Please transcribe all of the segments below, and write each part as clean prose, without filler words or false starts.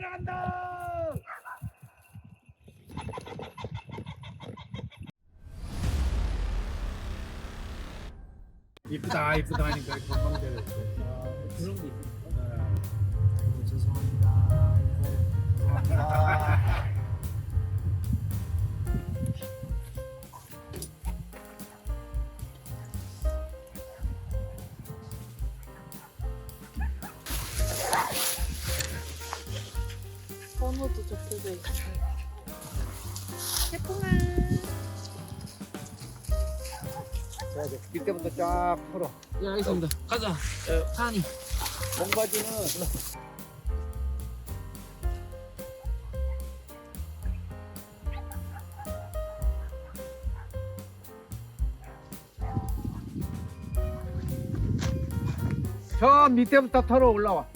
내려간다. 이쁘다 이쁘다 하니까 금방 되겠어. 그런 게 있어. 죄송합니다. 죄송합니다. 번호도 적혀져 있어. 태풍아. 자, 이제 이때부터 쫙 풀어. 예, 알겠습니다. 가자. 산이. 몽바지는 저 밑에부터 털어 올라와.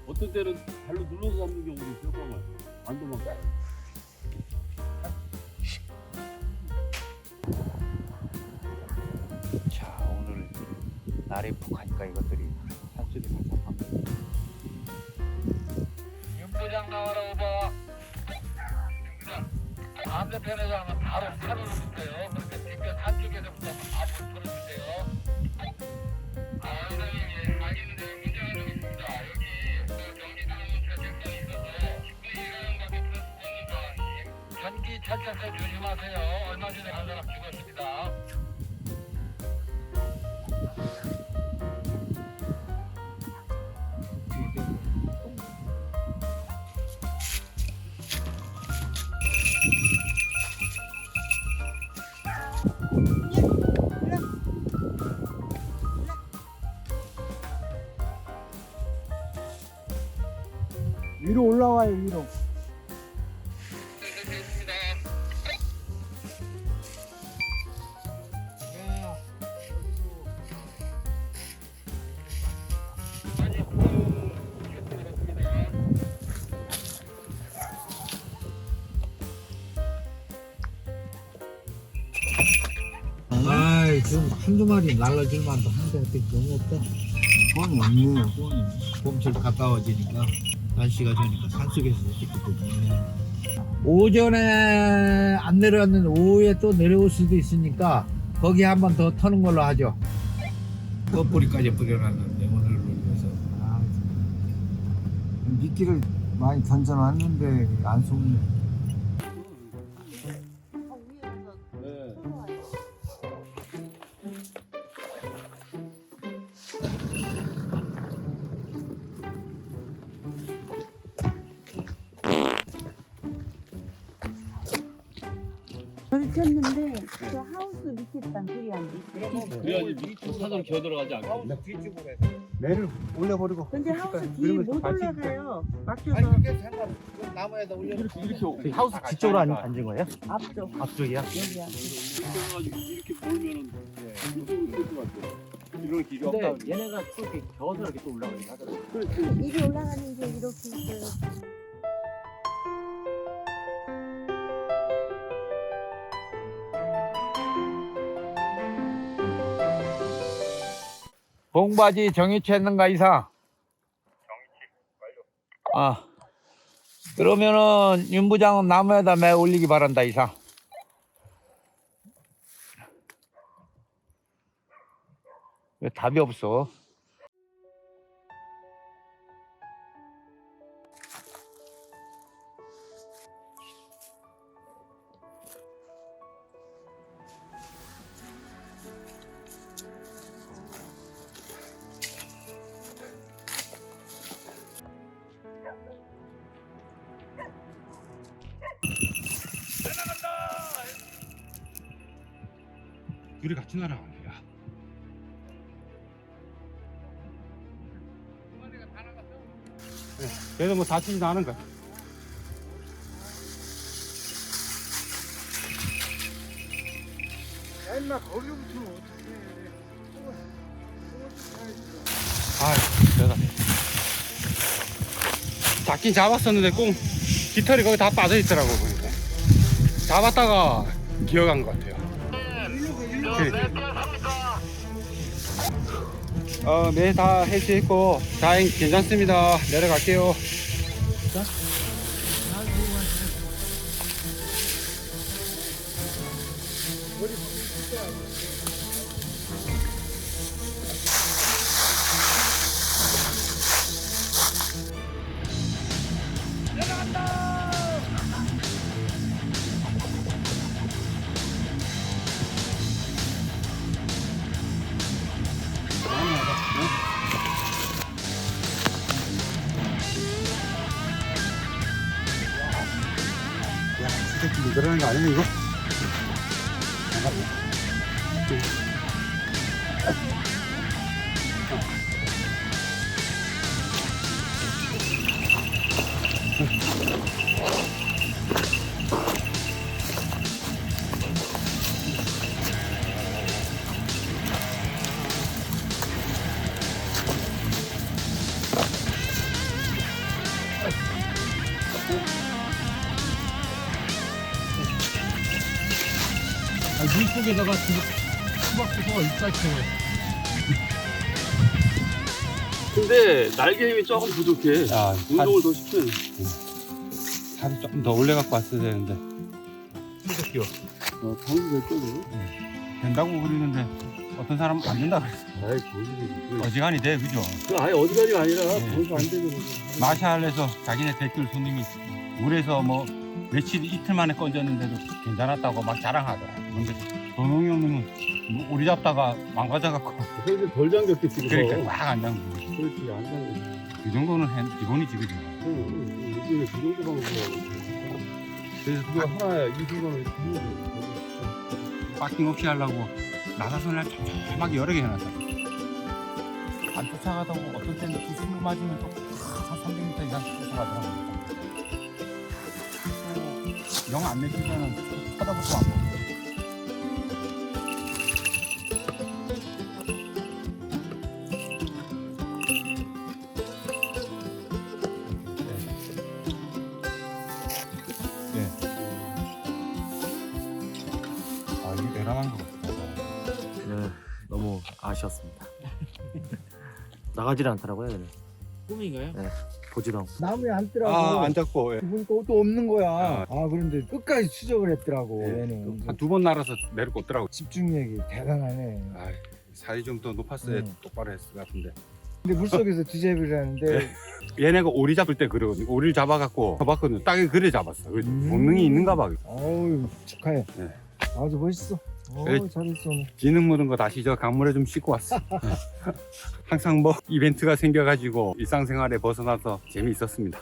어떤 때는 발로 눌러서 잡는 경우도 있어요. 꽝을 안 도망가. 자, 오늘 날이 푹하니까 이것들이 산속에 가서 밥먹고. 윤부장 나와라 오바. 반대편에서 하면 바로 차로 오는데요. 그렇게 뒷편 한쪽에서부터 앞으로 풀어주세요. 선생님, 알겠는데 문제가 좀 있습니다. 여기 경기도 재택선이 있어서 10분이 일하는 밖에 풀 수가 없는 상황이. 전기 철책서 조심하세요. 얼마 전에 한 사람 죽었습니다. 위로 올라와요, 위로. 아이, 지금 한두 마리 날라줄 만도 한데 너무 없다. 뻔히 없네요, 뻔히. 봄철 가까워지니까 날씨가 좋으니까 산속에서 찍기 때문에 오전에 안 내려왔는데 오후에 또 내려올 수도 있으니까 거기 한 번 더 터는 걸로 하죠. 껍뿌리까지 뿌려놨는데 오늘로 위해서 미끼를 많이 던져놨는데 안 속네. 네. 저를 쳤는데 저 하우스 밑에 있단 소리 안 돼. 그래야지 사선 기어 들어가지 않고. 뒤쪽으로 해서 매를 올려버리고. 근데 하우스 뒤에 못 올라가요. 막혀서 아니 그게 상관 나무에다 올려 이렇게 하우스 뒤쪽으로 앉은 거예요? 앞쪽. 앞쪽이야? 여기야. 해가지고 이렇게 보면은 이쪽으로 될것 같아. 이런 길이 없다. 근데 얘네가 또 이렇게 겨워서 이렇게 또 올라가긴 하더라고요. 이리 올라가는 게 이렇게 있어요. 봉바지 정유치 했는가 이상? 정유치 완료. 아 그러면은 윤 부장은 나무에다 매 올리기 바란다 이상. 왜 답이 없어? 둘이 같이 날아가냐? 걔는 뭐 다치지도 않은 거야. 야, 임마, 거기 붙으면 어떡해. 아, 대단해. 잡긴 잡았었는데 꽁 깃털이 거기 다 빠져 있더라고 보니까. 잡았다가 기어간 것 같아요. 몇 개 삽니까? 매 다 해체했고 다행 괜찮습니다. 내려갈게요. 늘어나는 거 아니면 이거? 물속에다가 수박부서가 입살쳐요. 근데 날개 힘이 조금 부족해. 야, 운동을 더 시켜야 돼. 살이 조금 더 올려갖고 왔어야 되는데. 수박이요. 방금 될 거죠? 된다고 그러는데 어떤 사람은 안 된다 그랬어. 아이, 방금 어지간히 돼, 그죠? 그 아예 어디까지가 아니라 네. 방금 안 되거든. 마샬에서 자기네 댓글 손님이 물에서 뭐 며칠 이틀 만에 건졌는데도 괜찮았다고 막 자랑하더라. 근데 도농이 형님은 뭐 오리 잡다가 망가져갖고 그래서 덜 잠겼겠지, 그거. 그러니까 막 안 잠그고. 그렇지, 안 잠겼지. 그 정도는 기본이지, 그죠? 요즘에 그 정도 방법이야. 그래서 그거 하나야, 이 순간을 이렇게 하는 거야. 파킹 없이 하려고 나사선을 촘촘하게 여러 개 해놨다. 안 쫓아가다고 어떤 때는 두 스무 맞으면 또 한 300m 이상 쫓아가더라고. 영 안 내주면은 쳐다보고 안 보고. 아, 이게 내려간 것 같아. 네, 너무 아쉬웠습니다. 나가질 않더라고요. 얘는. 꿈인가요? 보지도 않고. 나무에 앉더라고. 아, 안 잡고. 예. 보니까 또 없는 거야. 아. 그런데 끝까지 추적을 했더라고. 예. 얘는 한 두 번 날아서 내려꽂더라고. 집중력이 대단하네. 아, 살이 좀 더 높았어야 음. 똑바로 했을 것 같은데. 근데 물속에서 뒤잡이를 하는데 얘네가 오리 잡을 때 그러거든. 오리를 잡아갖고 잡았거든. 딱히 그래 잡았어. 그지? 음. 본능이 있는가 봐. 어우 축하해. 네. 아주 멋있어. 그래. 잘했어 오늘. 기능 묻은 거 다시 저 강물에 좀 씻고 왔어. 항상 뭐 이벤트가 생겨가지고 일상생활에 벗어나서 재미있었습니다.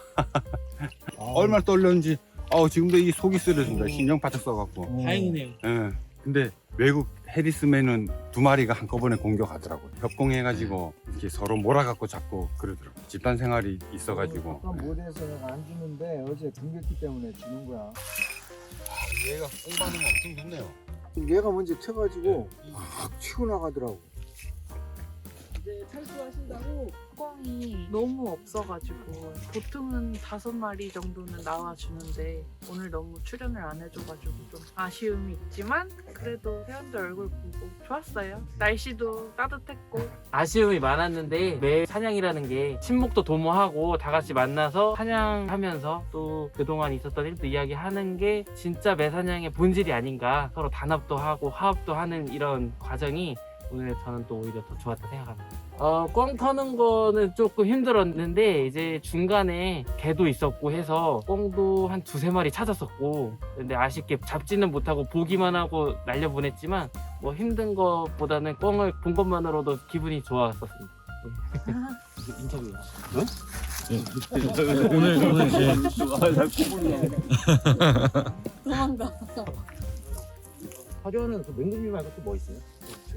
얼마나 떨렸는지. 지금도 이 속이 쓰려진다. 신경 바짝 써갖고. 다행이네요. 예. 근데 외국 해리스맨은 두 마리가 한꺼번에 공격하더라고. 협공해가지고 이렇게 서로 몰아갖고 잡고 그러더라고. 집단 생활이 있어가지고. 아까 못해서 내가 안 주는데 어제 등겼기 때문에 주는 거야. 얘가 공반응이 엄청 좋네요. 얘가 먼저 쳐가지고 확 치고 나가더라고. 이제 탈수하신다고 꽝이 너무 없어가지고 보통은 5마리 정도는 나와주는데 오늘 너무 출연을 안 해줘가지고 좀 아쉬움이 있지만 그래도 회원들 얼굴 보고 좋았어요. 날씨도 따뜻했고 아쉬움이 많았는데 매 사냥이라는 게 친목도 도모하고 다 같이 만나서 사냥하면서 또 그동안 있었던 일도 이야기하는 게 진짜 매사냥의 본질이 아닌가. 서로 단합도 하고 화합도 하는 이런 과정이 오늘 저는 또 오히려 더 좋았다 생각합니다. 꽝 터는 거는 조금 힘들었는데 이제 중간에 개도 있었고 해서 꽝도 한 2-3마리 찾았었고 근데 아쉽게 잡지는 못하고 보기만 하고 날려보냈지만 뭐 힘든 것보다는 꽝을 본 것만으로도 기분이 좋았었습니다. 인터뷰. 도망가. 화려는 그 맹금류 말고 또 뭐 있어요?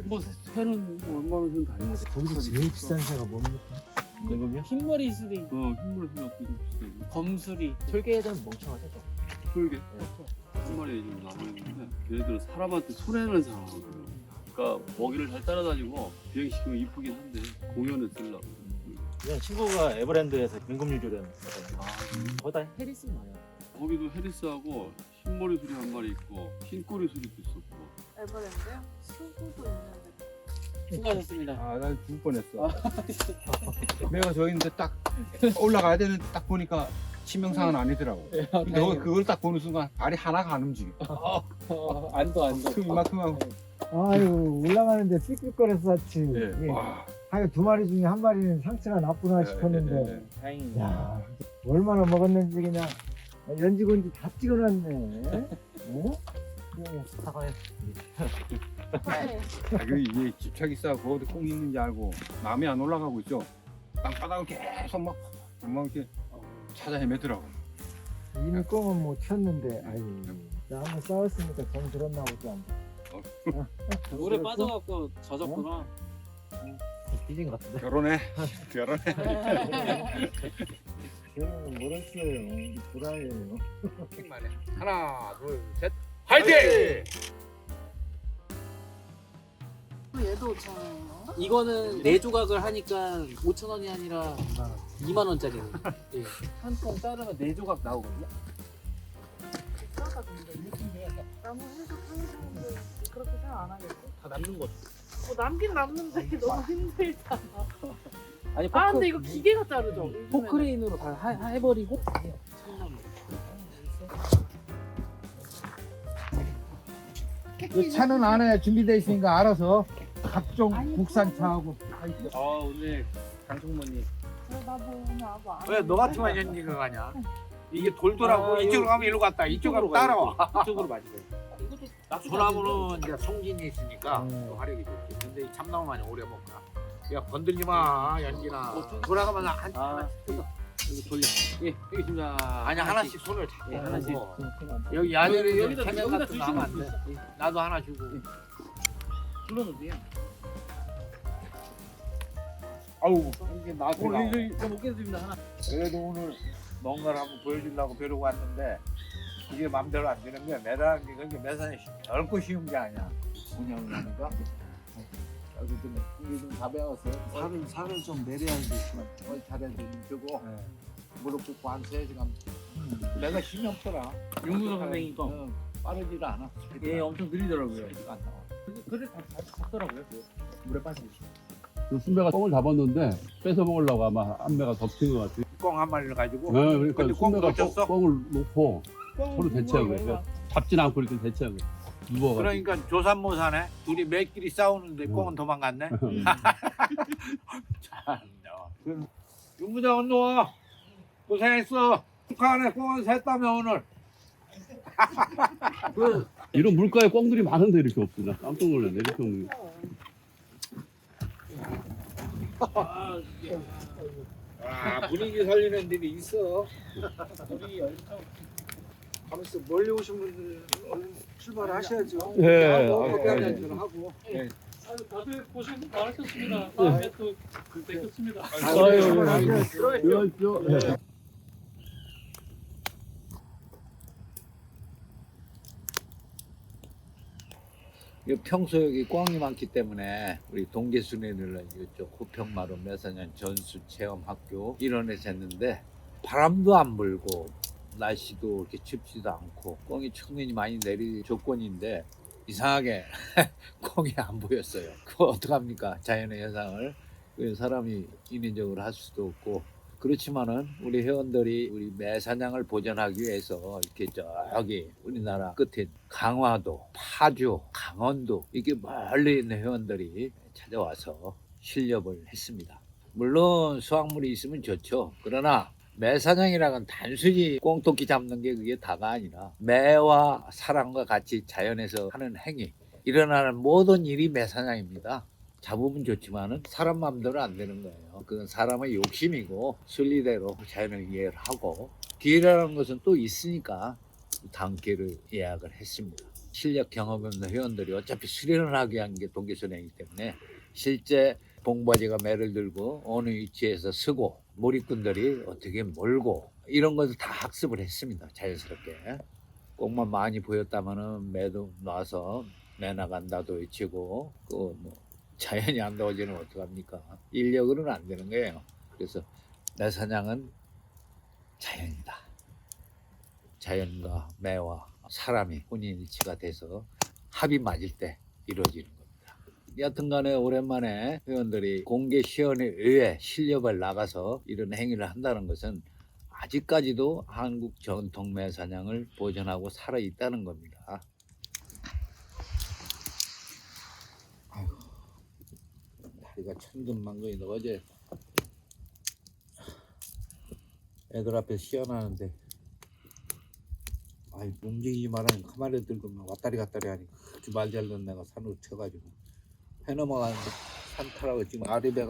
뭐, 새는 뭐 얼마나 좀 다녔어. 거기서 제일 비싼 새가 뭡니까? 맹금류? 흰머리 수리, 흰물 생각도 좀 비슷해. 검수리. 철개에는 멍청하죠. 풀게. 한 마리 지금 남아있는데, 걔네들은 사람한테 손해는 상하거든. 그러니까 먹이를 잘 따라다니고, 비행시키면 이쁘긴 한데, 공연을 쓰려고. 그냥 친구가 에버랜드에서 맹금류 조련 거기다 해리스 많아요. 거기도 해리스하고, 흰머리 수리 한 마리 있고, 흰꼬리 수리도 있었고. 에버랜드요? 수구도 있는데 수고하셨습니다. 난 죽을 뻔했어. 내가 저 있는데 딱 올라가야 되는데 딱 보니까 치명상은 아니더라고. 근데 그걸 딱 보는 순간 발이 하나가 안 움직여. 안도. 이만큼 하고. 아유 올라가는데 삐끗거렸었지. 예. 예. 와. 하여 두 마리 중에 한 마리는 상처가 났구나 싶었는데 다행입니다. 야 얼마나 먹었는지 그냥 연지곤지 다 찍어놨네. 어? 이게 집착이 싸고 어디 꽁 있는지 알고 마음이 안 올라가고 있죠. 땅바닥을 계속 막 이렇게 찾아 헤매더라고. 이미 꽁은 못 쳤는데 아유 나 한번 싸웠으니까 정 들었나 보지 않나. 물에 빠져갖고 젖었구나. 삐진 것 같은데. 결혼해. 저는 멀었어요. 불화예요. 하나, 둘, 셋. 화이팅! 얘도 5,000원이에요? 이거는 4조각을 하니까 5,000원이 아니라 2만 원짜리예요. 예. 한 통 자르면 4조각 나오거든요. 비싸다 근데. 나무 해서 파는 그렇게 생각 안 하겠지? 다 남는 거죠. 남긴 남는데 너무 힘들잖아. 아니 아 근데 이거 기계가 자르죠? 요즘에는. 포크레인으로 다 해버리고. 그 차는 안에 준비되어 있으니까 알아서 각종 국산차하고. 오늘 강총무님. 나도 오늘 아무 안 왜 너 같으면 연기가 가냐? 이게 돌더라고. 이쪽으로 가면 이리로 갔다. 이쪽으로 가면 따라와. 이쪽으로 맞아요. 이것도 소나무는 이제 송진이 있으니까 또 화력이 좋지. 근데 이 참나무만이 오래 못 가. 야 건들지 마 연기나. 돌아가면 한 이거 돌려. 예, 여기있습니다. 아니 하나씩 손을 잡고. 예, 하나씩. 여기 안에 여기다 태면 여기다 같은 거 하면 안 돼. 주시면 나도 하나 주고. 불러놓으세요. 아우 이게 나한테 나와. 이거 먹겠습니다 하나. 그래도 오늘 뭔가를 한번 보여주려고 벼르고 왔는데 이게 맘대로 안 되는 거야. 매달하는 게 그게 매산이 결코 쉬운 게 아니야. 운영을 하니까. 여기 좀 가벼워서 살을 좀 내려야지. 어디 잘해 주고 무릎 꿇고 한 3시간. 내가 힘이 없더라. 윤무성 선생님 거. 빠르지를 않아. 예, 엄청 느리더라고요. 안 나와. 그래 다 잡더라고요. 물에 빠지고. 그 순배가 꽁을 잡았는데 뺏어 먹으려고 아마 안배가 덮친 것 같아요. 꽁 한 마리를 가지고. 네, 그러니까 근데 꽁 순배가 놓쳤어? 꽁을 놓고 서로 대체하고 있어요. 잡진 않고 이렇게 대체하고 누워가지고. 그러니까 조산모사네. 둘이 매끼리 싸우는데 꽁은 도망갔네. 참. 윤부장은 너 고생했어. 축하하네. 꽁은 샜다며 오늘. 이런 물가에 꽁들이 많은데 이렇게 없구나. 깜짝 놀랐네. 이렇게 없는 게. 분위기 살리는 데이 있어. 가면서 멀리 오신 분들 얼른 출발하셔야죠. 예. 하고. 다들 고생 많으셨습니다. 다음에 또 뵙겠습니다. 들어가십시오. 예. 평소 여기 꽝이 많기 때문에 우리 동계순회를 이쪽 호평마루 매사년 전수 체험학교 일원에서 했는데 바람도 안 불고 날씨도 이렇게 춥지도 않고 꽝이 충분히 많이 내릴 조건인데 이상하게 꽝이 안 보였어요. 그거 어떡합니까? 자연의 현상을 사람이 인위적으로 할 수도 없고 그렇지만은 우리 회원들이 우리 매사냥을 보존하기 위해서 이렇게 저기 우리나라 끝에 강화도, 파주, 강원도 이렇게 멀리 있는 회원들이 찾아와서 실력을 했습니다. 물론 수확물이 있으면 좋죠. 그러나 매사냥이라는 건 단순히 꽁토끼 잡는 게 그게 다가 아니라 매와 사람과 같이 자연에서 하는 행위, 일어나는 모든 일이 매사냥입니다. 잡으면 좋지만은 사람 마음대로 안 되는 거예요. 그건 사람의 욕심이고 순리대로 자연을 이해를 하고 기회라는 것은 또 있으니까 다음 기회를 예약을 했습니다. 실력 경험 없는 회원들이 어차피 수련을 하기 위한 게 동계순회이기 때문에 실제 봉바지가 매를 들고 어느 위치에서 서고 몰입꾼들이 어떻게 몰고 이런 것을 다 학습을 했습니다. 자연스럽게. 꽁만 많이 보였다면은 매도 놔서 매 나간다도 외치고 뭐 자연이 안 도와지면 어떡합니까? 인력으로는 안 되는 거예요. 그래서 매사냥은 자연이다. 자연과 매와 사람이 혼인일치가 돼서 합이 맞을 때 이루어지는 겁니다. 여튼간에 오랜만에 회원들이 공개 시연에 의해 실력을 나가서 이런 행위를 한다는 것은 아직까지도 한국 전통 매사냥을 보존하고 살아 있다는 겁니다. 아휴, 다리가 천근만근이다. 어제 애들 앞에 시연하는데 아이 움직이지 말라니 가만히 들고 왔다리 갔다리 하니까 아주 말 잘 듣는 내가 산으로 쳐가지고 해 넘어가는데 산 타라고 지금 아래 배가